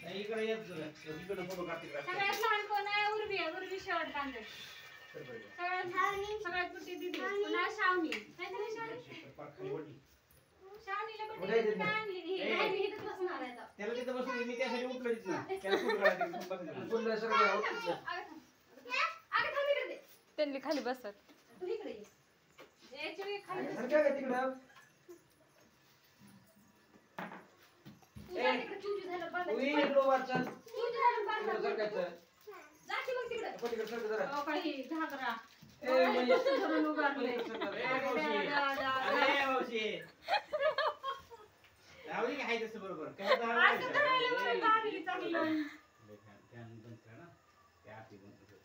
इकडे येत इकडे फोटो काढते सगळ्यात लहान कोण आहे? उर्वी शेवट बांधत सगळ्यात मोठी दीदी पुन्हा शावणी काय झालं शावणीला पण आणली इथं बसणार आहे त्याला तिथं बसून मी त्यासाठी उठलोच ना त्याला फोटो काढायचे बोललं सगळं त्यांनी खाली बसत तू इकडे ये याच्या खाली तिकडं चूचू झालं बांधायचं जा की मग तिकडे काही घागरा धरून उभारले बरोबर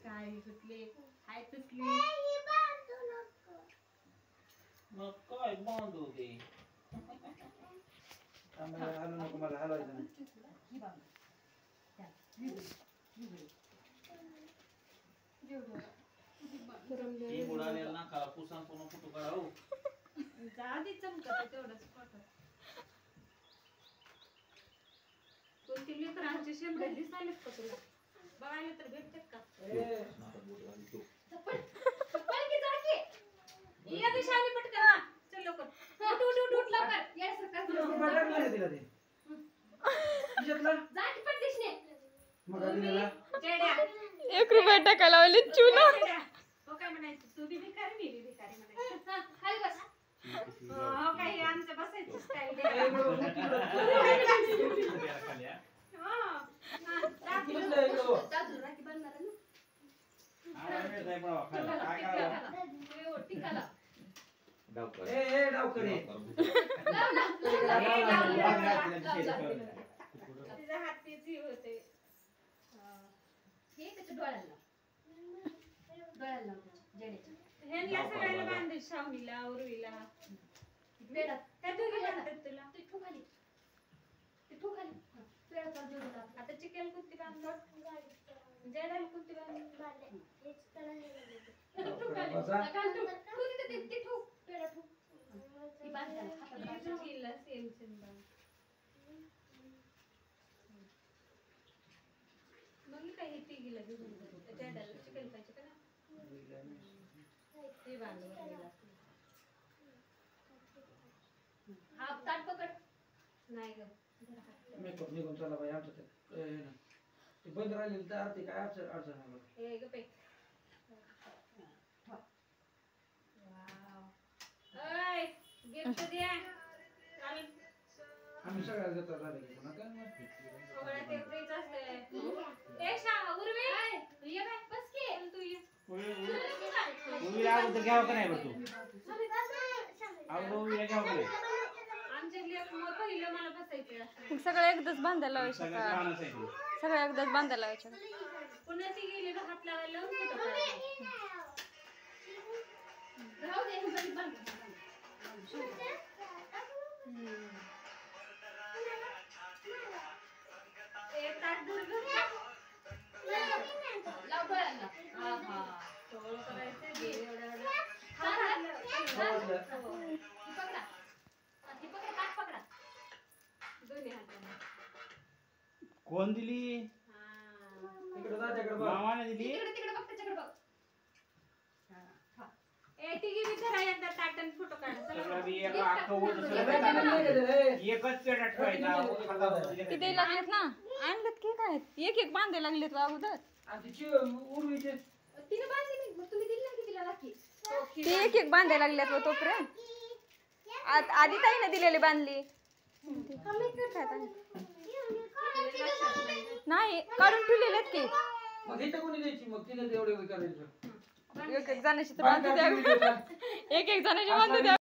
काय सुटले हाय तसली मग काय बांधू दे हलू नको मला हलवायचं नाही उडालेला ना काला पुसान पूर्ण फोटो काढावं आधी चमकत तेवढंच फोटो कोणती लेकरांचे शेंबडे दिसायलेत का तुला बघायला तर भेटतात का चप्पल की जाके या दिशाने पटकन हा चल लवकर उठ लवकर या सरकार जा की पण दिसणे मग दिलेला जेड्या 1 रुपया टाकायला लावले चुना हो काय म्हणायचं तू बी भिकारी मी बी भिकारी म्हणायचं खाली बस हो काय आमचं बसायचं स्टाईल दे दादू राखी बांधणार ना तिचा हात तेची होते हे त्याच्या डोळ्याला ह्यांना सगळ्याला बांधे शावणीला उर्वीला पेडात त्या दोघी बांधतात तुला ते ठोकाली आता चिकेल कुत्ती बांधतात जेडाला कुत्ती बांधतात मग काही तिघीला घेऊन जेडाला चिकेल पाहिजे का ना ते बांधलं हा ताट पकड नाही ग मेकअप निघून चला बाई आमचं ते बंद राहिलेलं तर आरती काय अडचण आहे हे ग पे ओय गिफ्ट दे आम्ही सगळ्या देतो झाले पुन्हा काय सगळ्या ते फ्रीज असते ए शाळा उर्वी ये बाय बस की तू ये उर्वीला अगोदर घ्यावं का नाही बरं तू अगोदर उर्वीला घ्यावं का नाही आमच्या लेक मग पहिलं मला बसायचं सगळं एकदाच बांधायला लावायचं सगळं एकदाच बांधायला लावायचं पुन्हा ती गेली तर हात लावायला लावून फोटो काढायचे राहू दे घरी बांध एक ताट दूर लाव डोळ्याला हा हा थोडं करायचं घे एवढं पकडा ताट पकडा दोन्ही हाताने कोण दिली तिकडे मामाने दिली तिकडे बघ त्याच्याकडे बघ ए तिघी बी धरा एकदा ताटन फोटो काढा सगळं बी एक अख्खं ओझं सगळं एकच पेटा ठेवायचा किती लागलेत ना आणलेत की काय एक बांधायला लागलेत अगोदर उर्वीचे तिने बांधली नाही मग तुम्ही दिली ना की तिला राखी ते एक बांधायला लागल्यात तोपर्यंत आधी ताईने दिलेली बांधली नाही काढून ठेवलेलेत की मग इथं कोणी द्यायची मग तिने एवढे करायचं एक जणांची तर बांधू द्या एक जणांची बांधू द्या